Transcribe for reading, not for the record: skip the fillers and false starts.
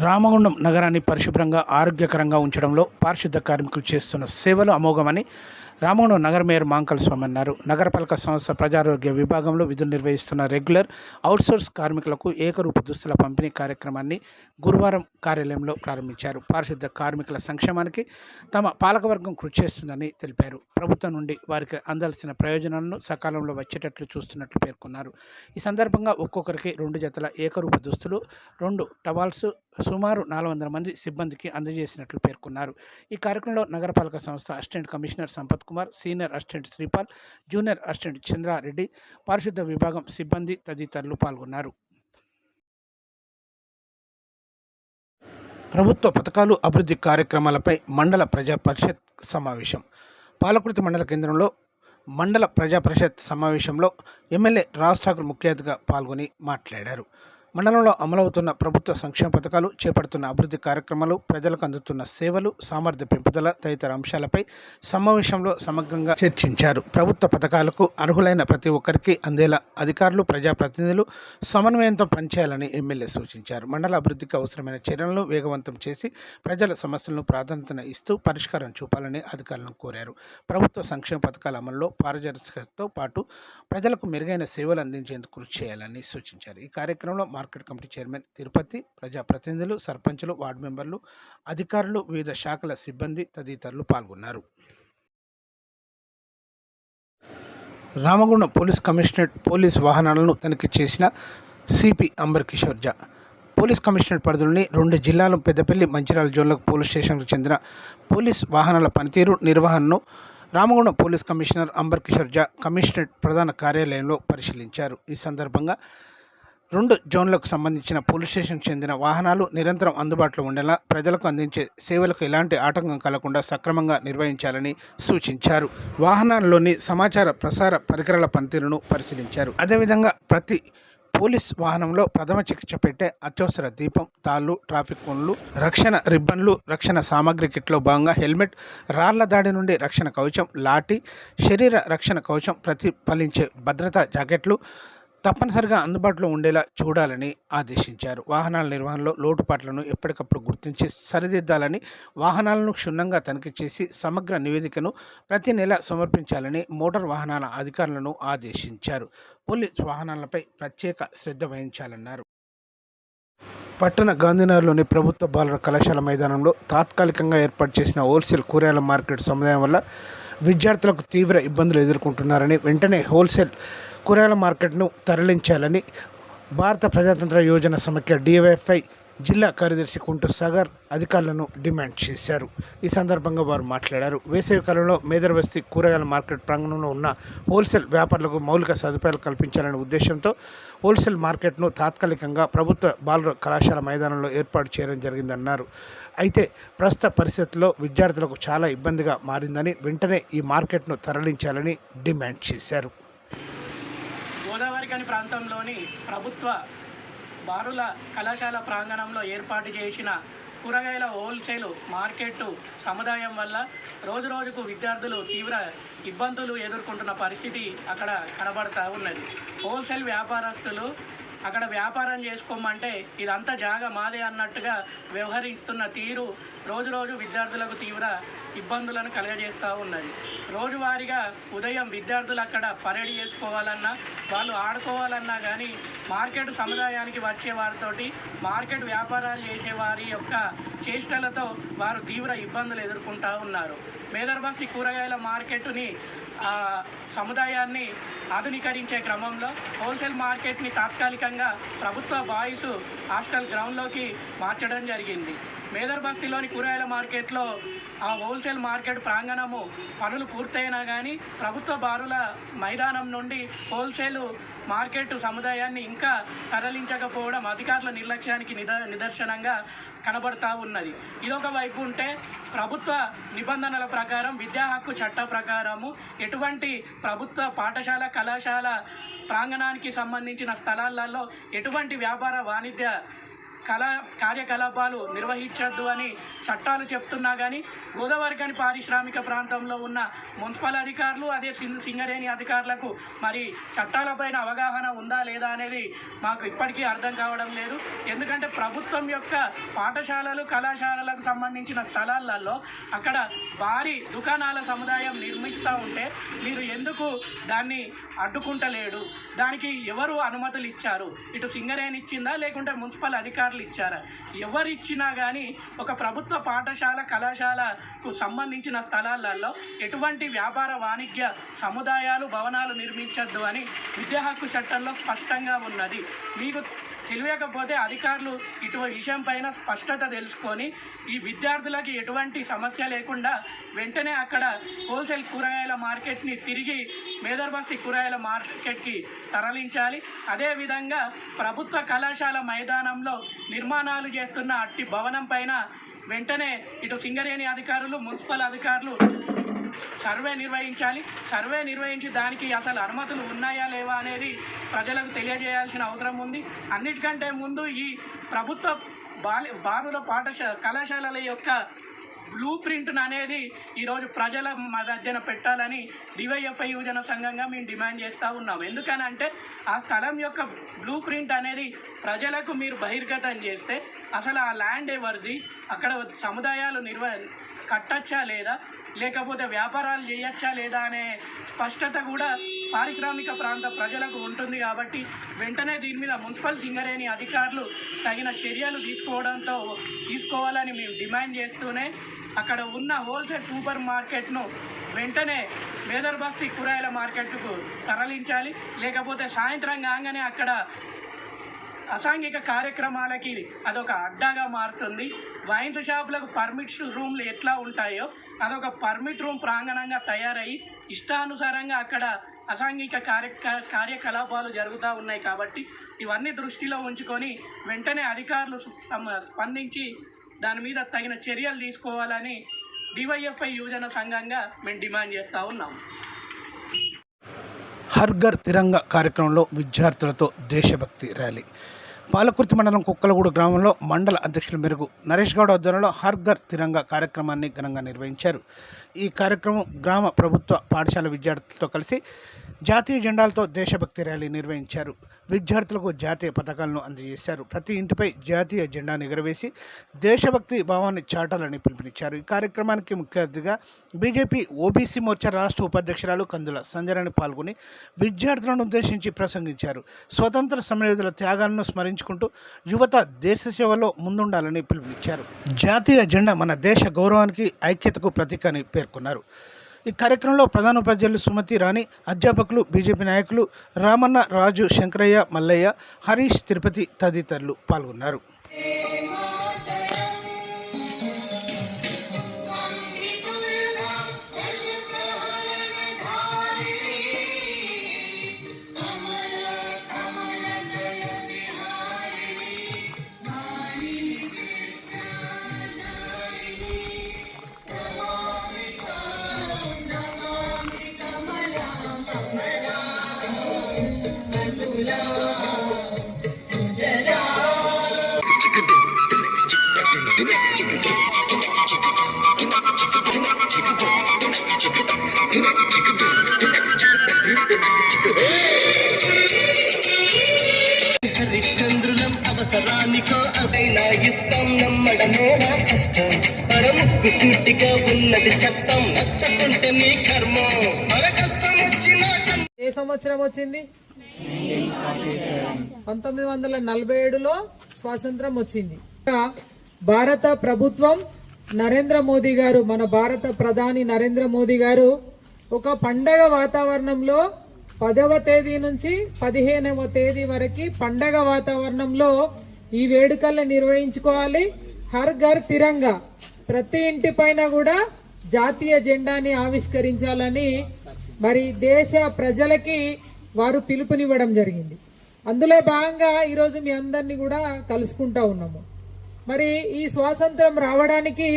రామగుండం నగరాన్ని పరిశుభ్రంగా ఆరోగ్యకరంగా ఉంచడంలో పారిశుద్ధ కార్మికులు చేస్తున్న సేవలు అమోఘమని రామగుండం నగర మేయర్ మాంకల్ స్వామి అన్నారు. నగరపాలక సంస్థ ప్రజారోగ్య విభాగంలో విధులు నిర్వహిస్తున్న రెగ్యులర్ అవుట్సోర్స్ కార్మికులకు ఏకరూప దుస్తుల పంపిణీ కార్యక్రమాన్ని గురువారం కార్యాలయంలో ప్రారంభించారు. పారిశుద్ధ కార్మికుల సంక్షేమానికి తమ పాలకవర్గం కృషి చేస్తుందని తెలిపారు. ప్రభుత్వం నుండి వారికి అందాల్సిన ప్రయోజనాలను సకాలంలో వచ్చేటట్లు చూస్తున్నట్లు పేర్కొన్నారు. ఈ సందర్భంగా ఒక్కొక్కరికి 2 జతల ఏకరూప దుస్తులు, 2 టవాల్స్ సుమారు 400 మంది సిబ్బందికి అందజేసినట్లు పేర్కొన్నారు. ఈ కార్యక్రమంలో నగరపాలక సంస్థ assistant commissioner Sampath Kumar, senior assistant Sripal, junior assistant Chandra Reddy, పారిశుద్ధ విభాగం సిబ్బంది తదితరులు పాల్గొన్నారు. ప్రభుత్వ పథకాలు, అభివృద్ధి కార్యక్రమాలపై మండల ప్రజా పరిషత్ సమావేశం. పాలకుర్తి మండల కేంద్రంలో మండల ప్రజా పరిషత్ సమావేశంలో ఎమ్మెల్యే రాజ్ ఠాకూర్ ముఖ్య అతిథిగా పాల్గొని మాట్లాడారు. మండలంలో అమలవుతున్న ప్రభుత్వ సంక్షేమ పథకాలు, చేపడుతున్న అభివృద్ధి కార్యక్రమాలు, ప్రజలకు అందుతున్న సేవలు, సామర్థ్య పెంపుదల తదితర అంశాలపై సమావేశంలో సమగ్రంగా చర్చించారు. ప్రభుత్వ పథకాలకు అర్హులైన ప్రతి ఒక్కరికి అందేలా అధికారులు, ప్రజాప్రతినిధులు సమన్వయంతో పనిచేయాలని ఎమ్మెల్యే సూచించారు. మండల అభివృద్ధికి అవసరమైన చర్యలను వేగవంతం చేసి ప్రజల సమస్యలను ప్రాధాన్యత ఇస్తూ పరిష్కారం చూపాలని అధికారులను కోరారు. ప్రభుత్వ సంక్షేమ పథకాల అమల్లో పారదర్శకతతో పాటు ప్రజలకు మెరుగైన సేవలు అందించేందుకు కృషి చేయాలని సూచించారు. ఈ కార్యక్రమంలో మార్కెట్ కమిటీ చైర్మన్ తిరుపతి, ప్రజాప్రతినిధులు, సర్పంచులు, వార్డు మెంబర్లు, అధికారులు, వివిధ శాఖల సిబ్బంది తదితరులు పాల్గొన్నారు. రామగుండం పోలీస్ కమిషనరేట్ పోలీస్ వాహనాలను తనిఖీ చేసిన సిపి అంబర్ కిషోర్ ఝా. పోలీస్ కమిషనరేట్ పరిధిలోని 2 జిల్లాలు పెద్దపల్లి, మంచిర్యాల జోన్లకు పోలీస్ స్టేషన్కు చెందిన పోలీస్ వాహనాల పనితీరు, నిర్వహణను Ramagundam police commissioner Ambar Kishore Jha commissionerate ప్రధాన కార్యాలయంలో పరిశీలించారు. ఈ సందర్భంగా 2 జోన్లకు సంబంధించిన పోలీస్ స్టేషన్కు చెందిన వాహనాలు నిరంతరం అందుబాటులో ఉండేలా ప్రజలకు అందించే సేవలకు ఎలాంటి ఆటంకం కలగకుండా సక్రమంగా నిర్వహించాలని సూచించారు. వాహనాల్లోని సమాచార ప్రసార పరికరాల పనితీరును పరిశీలించారు. అదేవిధంగా ప్రతి పోలీస్ వాహనంలో ప్రథమ చికిత్స పెట్టే అత్యవసర దీపం, తాళ్ళు, ట్రాఫిక్ కోన్లు, రక్షణ రిబ్బన్లు, రక్షణ సామాగ్రి కిట్లో భాగంగా హెల్మెట్, రాళ్ల దాడి నుండి రక్షణ కవచం, లాఠీ, శరీర రక్షణ కవచం, ప్రతిఫలించే భద్రతా జాకెట్లు తప్పనిసరిగా అందుబాటులో ఉండేలా చూడాలని ఆదేశించారు. వాహనాల నిర్వహణలో లోటుపాట్లను ఎప్పటికప్పుడు గుర్తించి సరిదిద్దాలని, వాహనాలను క్షుణ్ణంగా తనిఖీ చేసి సమగ్ర నివేదికను ప్రతి నెల సమర్పించాలని మోటార్ వాహనాల అధికారులను ఆదేశించారు. పోలీస్ వాహనాలపై ప్రత్యేక శ్రద్ధ వహించాలన్నారు. పట్టణ గాంధీనగర్లోని ప్రభుత్వ బాలుర కళాశాల మైదానంలో తాత్కాలికంగా ఏర్పాటు చేసిన హోల్సేల్ కూరగాయల మార్కెట్ సముదాయం వల్ల విద్యార్థులకు తీవ్ర ఇబ్బందులు ఎదుర్కొంటున్నారని, వెంటనే హోల్సేల్ కూరగాయల మార్కెట్ను తరలించాలని భారత ప్రజాతంత్ర యోజన సమైక్య డివైఎఫ్ఐ జిల్లా కార్యదర్శి కుంటు సాగర్ అధికారులను డిమాండ్ చేశారు. ఈ సందర్భంగా వారు మాట్లాడారు. వేసవి కాలంలో మేదర్బస్తీ కూరగాయల మార్కెట్ ప్రాంగణంలో ఉన్న హోల్సేల్ వ్యాపారులకు మౌలిక సదుపాయాలు కల్పించాలనే ఉద్దేశంతో హోల్సేల్ మార్కెట్ను తాత్కాలికంగా ప్రభుత్వ బాలుర కళాశాల మైదానంలో ఏర్పాటు చేయడం జరిగిందన్నారు. అయితే ప్రస్తుత పరిస్థితుల్లో విద్యార్థులకు చాలా ఇబ్బందిగా మారిందని, వెంటనే ఈ మార్కెట్ను తరలించాలని డిమాండ్ చేశారు. గోదావరిఖని ప్రాంతంలోని ప్రభుత్వ బాలుల కళాశాల ప్రాంగణంలో ఏర్పాటు చేసిన కూరగాయల హోల్సేల్ మార్కెట్ సముదాయం వల్ల రోజురోజుకు విద్యార్థులు తీవ్ర ఇబ్బందులు ఎదుర్కొంటున్న పరిస్థితి అక్కడ కనబడతా ఉన్నది. హోల్సేల్ వ్యాపారస్తులు అక్కడ వ్యాపారం చేసుకోమంటే ఇదంతా జాగా మాదే అన్నట్టుగా వ్యవహరిస్తున్న తీరు రోజురోజు విద్యార్థులకు తీవ్ర ఇబ్బందులను కలుగజేస్తూ ఉన్నది. రోజువారీగా ఉదయం విద్యార్థులు అక్కడ పరేడ్ చేసుకోవాలన్నా, వాళ్ళు ఆడుకోవాలన్నా కానీ మార్కెట్ సముదాయానికి వచ్చే వారితోటి మార్కెట్ వ్యాపారాలు చేసేవారి యొక్క చేష్టలతో వారు తీవ్ర ఇబ్బందులు ఎదుర్కొంటూ ఉన్నారు. మేదర్బస్తీ కూరగాయల మార్కెట్ని సముదాయాన్ని ఆధునీకరించే క్రమంలో హోల్సేల్ మార్కెట్ని తాత్కాలికంగా ప్రభుత్వ బాయ్స్ హాస్టల్ గ్రౌండ్లోకి మార్చడం జరిగింది. మేదర్బస్తీలోని కూరగాయల మార్కెట్లో ఆ హోల్సేల్ మార్కెట్ ప్రాంగణము పనులు పూర్తయినా కానీ ప్రభుత్వ బారుల మైదానం నుండి హోల్సేల్ మార్కెట్ సముదాయాన్ని ఇంకా తరలించకపోవడం అధికారుల నిర్లక్ష్యానికి నిదర్శనంగా కనబడతా ఉన్నది. ఇదొక వైపు ఉంటే ప్రభుత్వ నిబంధనల ప్రకారం, విద్యా హక్కు చట్ట ప్రకారము ఎటువంటి ప్రభుత్వ పాఠశాల, కళాశాల ప్రాంగణానికి సంబంధించిన స్థలాలలో ఎటువంటి వ్యాపార వాణిజ్య కార్యకలాపాలు నిర్వహించొద్దు అని చట్టాలు చెప్తున్నా కానీ గోదావరిఖని పారిశ్రామిక ప్రాంతంలో ఉన్న మున్సిపల్ అధికారులు అదే సింగరేణి అధికారులకు మరి చట్టాలపైన అవగాహన ఉందా లేదా అనేది మాకు ఇప్పటికీ అర్థం కావడం లేదు. ఎందుకంటే ప్రభుత్వం యొక్క పాఠశాలలు కళాశాలలకు సంబంధించిన స్థలాలలో అక్కడ భారీ దుకాణాల సముదాయం నిర్మిస్తూ ఉంటే మీరు ఎందుకు దాన్ని అడ్డుకుంటలేడు? దానికి ఎవరు అనుమతులు ఇచ్చారు? ఇటు సింగరేణి ఇచ్చిందా లేకుంటే మున్సిపల్ అధికారులు ఇచ్చారా? ఎవరు ఇచ్చినా కానీ ఒక ప్రభుత్వ పాఠశాల కళాశాలకు సంబంధించిన స్థలాలలో ఎటువంటి వ్యాపార వాణిజ్య సముదాయాలు భవనాలు నిర్మించొద్దు అని విద్యా హక్కు చట్టంలో స్పష్టంగా ఉన్నది. మీకు తెలియకపోతే అధికారులు ఇటు విషయం పైన స్పష్టత తెలుసుకొని ఈ విద్యార్థులకి ఎటువంటి సమస్య లేకుండా వెంటనే అక్కడ హోల్సేల్ కూరగాయల మార్కెట్ని తిరిగి మేదర్బస్తీ కూరగాయల మార్కెట్కి తరలించాలి. అదేవిధంగా ప్రభుత్వ కళాశాల మైదానంలో నిర్మాణాలు చేస్తున్న అట్టి భవనం పైన వెంటనే ఇటు సింగరేణి అధికారులు మున్సిపల్ అధికారులు సర్వే నిర్వహించాలి. సర్వే నిర్వహించి దానికి అసలు అనుమతులు ఉన్నాయా లేవా అనేది ప్రజలకు తెలియజేయాల్సిన అవసరం ఉంది. అన్నిటికంటే ముందు ఈ ప్రభుత్వ బాలుర కళాశాలల యొక్క బ్లూ ప్రింట్ను అనేది ఈరోజు ప్రజల మధ్యన పెట్టాలని డివైఎఫ్ఐ యువజన సంఘంగా మేము డిమాండ్ చేస్తూ ఉన్నాం. ఎందుకనంటే ఆ స్థలం యొక్క బ్లూ ప్రింట్ అనేది ప్రజలకు మీరు బహిర్గతం చేస్తే అసలు ఆ ల్యాండ్ ఎవరిది, అక్కడ సముదాయాలు కట్టచ్చా లేదా లేకపోతే వ్యాపారాలు చేయొచ్చా లేదా అనే స్పష్టత కూడా పారిశ్రామిక ప్రాంత ప్రజలకు ఉంటుంది. కాబట్టి వెంటనే దీని మీద మున్సిపల్ సింగరేణి అధికారులు తగిన చర్యలు తీసుకోవాలని మేము డిమాండ్ చేస్తూనే అక్కడ ఉన్న హోల్సేల్ సూపర్ మార్కెట్ను వెంటనే మేదర్బస్తీ కూరగాయల మార్కెట్కు తరలించాలి. లేకపోతే సాయంత్రం కాగానే అక్కడ అసాంఘిక కార్యక్రమాలకి అదొక అడ్డాగా మారుతుంది. వైన్స్ షాపులకు పర్మిట్ రూమ్లు ఎట్లా ఉంటాయో అదొక పర్మిట్ రూమ్ ప్రాంగణంగా తయారయ్యి ఇష్టానుసారంగా అక్కడ అసాంఘిక కార్యకలాపాలు జరుగుతూ ఉన్నాయి. కాబట్టి ఇవన్నీ దృష్టిలో ఉంచుకొని వెంటనే అధికారులు స్పందించి దాని మీద తగిన చర్యలు తీసుకోవాలని డివైఎఫ్ఐ యువజన సంఘంగా మేము డిమాండ్ చేస్తూ ఉన్నాం. హర్ ఘర్ తిరంగా కార్యక్రమంలో విద్యార్థులతో దేశభక్తి ర్యాలీ. పాలకుర్తి మండలం కుక్కలగూడు గ్రామంలో మండల అధ్యక్షుల మేరకు నరేష్ గౌడ్ ఆధ్వర్యంలో హర్ ఘర్ తిరంగా కార్యక్రమాన్ని ఘనంగా నిర్వహించారు. ఈ కార్యక్రమం గ్రామ ప్రభుత్వ పాఠశాల విద్యార్థులతో కలిసి జాతీయ జెండాలతో దేశభక్తి ర్యాలీ నిర్వహించారు. విద్యార్థులకు జాతీయ పతాకాలను అందజేశారు. ప్రతి ఇంటిపై జాతీయ జెండాను ఎగురవేసి దేశభక్తి భావాన్ని చాటాలని పిలుపునిచ్చారు. ఈ కార్యక్రమానికి ముఖ్య అతిథిగా బీజేపీ ఓబీసీ మోర్చా రాష్ట్ర ఉపాధ్యక్షురాలు కందుల సంజరాని పాల్గొని విద్యార్థులను ఉద్దేశించి ప్రసంగించారు. స్వతంత్ర సమరయోధుల త్యాగాలను స్మరించుకుంటూ యువత దేశ సేవలో ముందుండాలని పిలుపునిచ్చారు. జాతీయ జెండా మన దేశ గౌరవానికి ఐక్యతకు ప్రతీక అని పేర్కొన్నారు. ఈ కార్యక్రమంలో ప్రధానోపాధ్యాయులు సుమతి రాణి, అధ్యాపకులు, బీజేపీ నాయకులు రామన్న, రాజు, శంకరయ్య, మల్లయ్య, హరీష్, తిరుపతి తదితరులు పాల్గొన్నారు. హరిశ్చంద్రులం అవసరానికో అదైనా ఇస్తాం, నమ్మడమో నా కష్టం. పరముక్కు సూటిగా ఉన్నది చట్టం, నచ్చకుంటే మీ కర్మ. మన కష్టం వచ్చినా ఏ సంవత్సరం వచ్చింది? 1947లో స్వాతంత్రం వచ్చింది. భారత ప్రభుత్వం నరేంద్ర మోదీ గారు, మన భారత ప్రధాని నరేంద్ర మోదీ గారు ఒక పండగ వాతావరణంలో 10వ తేదీ నుంచి 15వ తేదీ వరకు పండగ వాతావరణంలో ఈ వేడుకల్ని నిర్వహించుకోవాలి. హర్ ఘర్ తిరంగా, ప్రతి ఇంటి పైన కూడా జాతీయ జెండాని ఆవిష్కరించాలని మరి దేశ ప్రజలకి వారు పిలుపునివ్వడం జరిగింది. అందులో భాగంగా ఈరోజు మీ అందరినీ కూడా కలుసుకుంటా ఉన్నాము. మరి ఈ స్వాతంత్రం రావడానికి